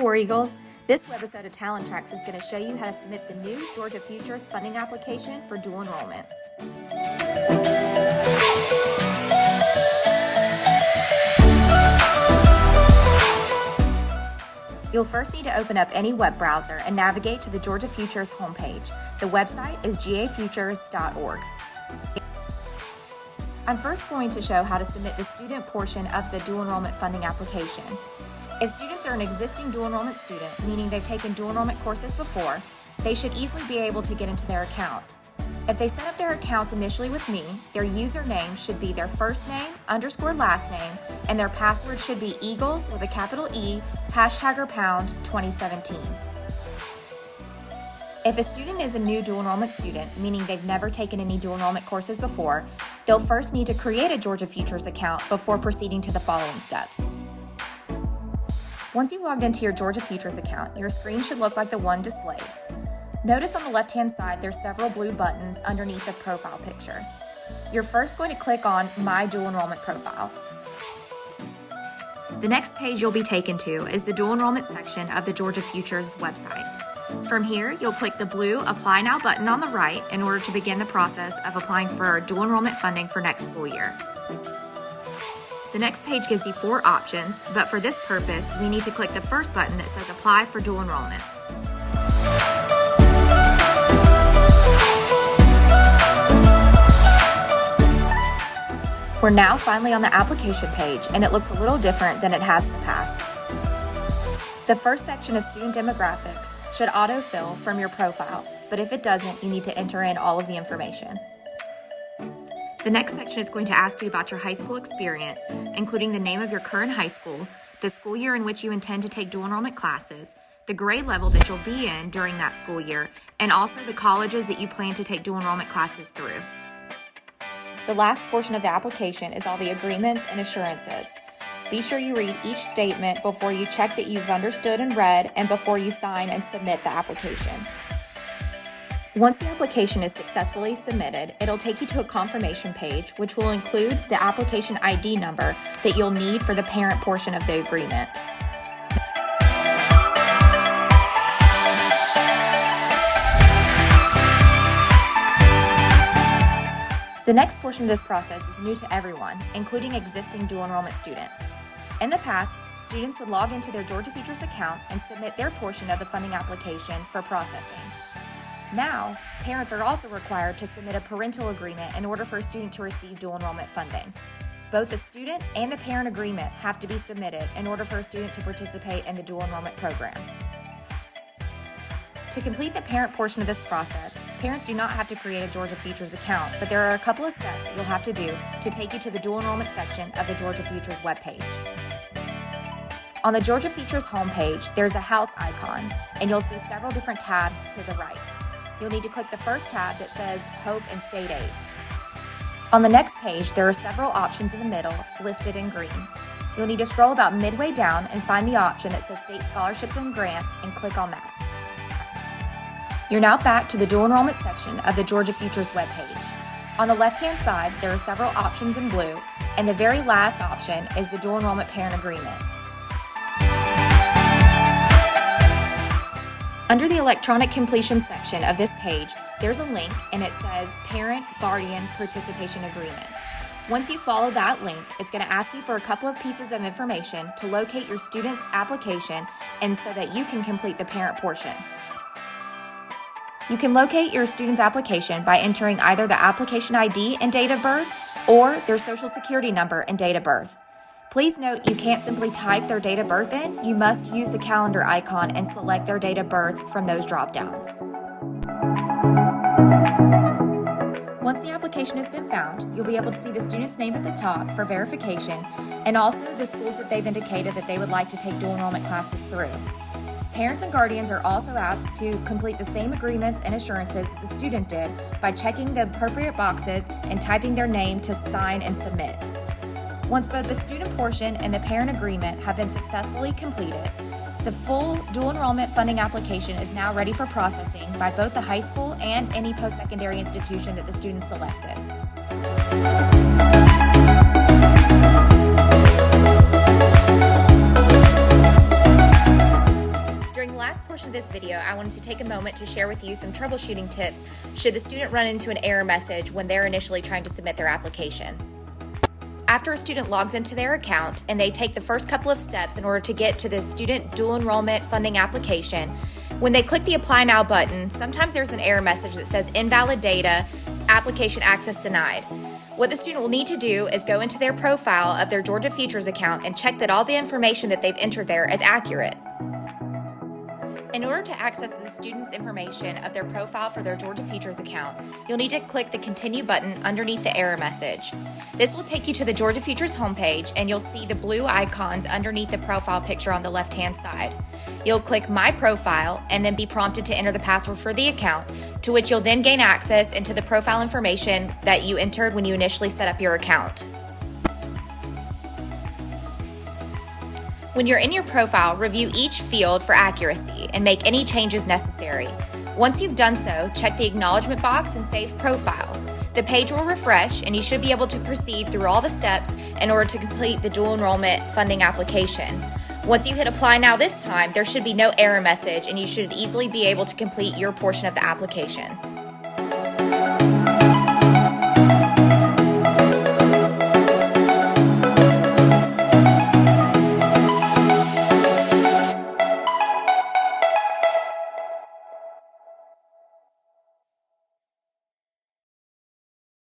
War Eagles. This webisode of Talent Tracks is going to show you how to submit the new Georgia Futures Funding Application for dual enrollment. You'll first need to open up any web browser and navigate to the Georgia Futures homepage. The website is GaFutures.org. I'm first going to show how to submit the student portion of the dual enrollment funding application. If students are an existing dual enrollment student, meaning they've taken dual enrollment courses before, they should easily be able to get into their account. If they set up their accounts initially with me, their username should be their first name _ last name, and their password should be Eagles with a capital E, hashtag or pound 2017. If a student is a new dual enrollment student, meaning they've never taken any dual enrollment courses before, they'll first need to create a Georgia Futures account before proceeding to the following steps. Once you've logged into your Georgia Futures account, your screen should look like the one displayed. Notice on the left-hand side there's several blue buttons underneath the profile picture. You're first going to click on My Dual Enrollment Profile. The next page you'll be taken to is the dual enrollment section of the Georgia Futures website. From here, you'll click the blue Apply Now button on the right in order to begin the process of applying for dual enrollment funding for next school year. The next page gives you 4 options, but for this purpose, we need to click the first button that says Apply for Dual Enrollment. We're now finally on the application page, and it looks a little different than it has in the past. The first section of student demographics should autofill from your profile, but if it doesn't, you need to enter in all of the information. The next section is going to ask you about your high school experience, including the name of your current high school, the school year in which you intend to take dual enrollment classes, the grade level that you'll be in during that school year, and also the colleges that you plan to take dual enrollment classes through. The last portion of the application is all the agreements and assurances. Be sure you read each statement before you check that you've understood and read and before you sign and submit the application. Once the application is successfully submitted, it'll take you to a confirmation page, which will include the application ID number that you'll need for the parent portion of the agreement. The next portion of this process is new to everyone, including existing dual enrollment students. In the past, students would log into their Georgia Futures account and submit their portion of the funding application for processing. Now, parents are also required to submit a parental agreement in order for a student to receive dual enrollment funding. Both the student and the parent agreement have to be submitted in order for a student to participate in the dual enrollment program. To complete the parent portion of this process, parents do not have to create a Georgia Futures account, but there are a couple of steps that you'll have to do to take you to the dual enrollment section of the Georgia Futures webpage. On the Georgia Futures homepage, there's a house icon, and you'll see several different tabs to the right. You'll need to click the first tab that says Hope and State Aid. On the next page, there are several options in the middle listed in green. You'll need to scroll about midway down and find the option that says State Scholarships and Grants and click on that. You're now back to the dual enrollment section of the Georgia Futures webpage. On the left-hand side, there are several options in blue, and the very last option is the dual enrollment parent agreement. Under the electronic completion section of this page, there's a link and it says Parent Guardian Participation Agreement. Once you follow that link, it's going to ask you for a couple of pieces of information to locate your student's application and so that you can complete the parent portion. You can locate your student's application by entering either the application ID and date of birth or their social security number and date of birth. Please note you can't simply type their date of birth in, you must use the calendar icon and select their date of birth from those drop-downs. Once the application has been found, you'll be able to see the student's name at the top for verification and also the schools that they've indicated that they would like to take dual enrollment classes through. Parents and guardians are also asked to complete the same agreements and assurances that the student did by checking the appropriate boxes and typing their name to sign and submit. Once both the student portion and the parent agreement have been successfully completed, the full dual enrollment funding application is now ready for processing by both the high school and any post-secondary institution that the student selected. last portion of this video, I wanted to take a moment to share with you some troubleshooting tips should the student run into an error message when they're initially trying to submit their application. After a student logs into their account and they take the first couple of steps in order to get to the Student Dual Enrollment Funding Application, when they click the Apply Now button, sometimes there's an error message that says invalid data, application access denied. What the student will need to do is go into their profile of their Georgia Futures account and check that all the information that they've entered there is accurate. In order to access the student's information of their profile for their Georgia Futures account, you'll need to click the Continue button underneath the error message. This will take you to the Georgia Futures homepage, and you'll see the blue icons underneath the profile picture on the left-hand side. You'll click My Profile and then be prompted to enter the password for the account, to which you'll then gain access into the profile information that you entered when you initially set up your account. When you're in your profile, review each field for accuracy and make any changes necessary. Once you've done so, check the acknowledgement box and save profile. The page will refresh and you should be able to proceed through all the steps in order to complete the dual enrollment funding application. Once you hit Apply Now this time, there should be no error message and you should easily be able to complete your portion of the application.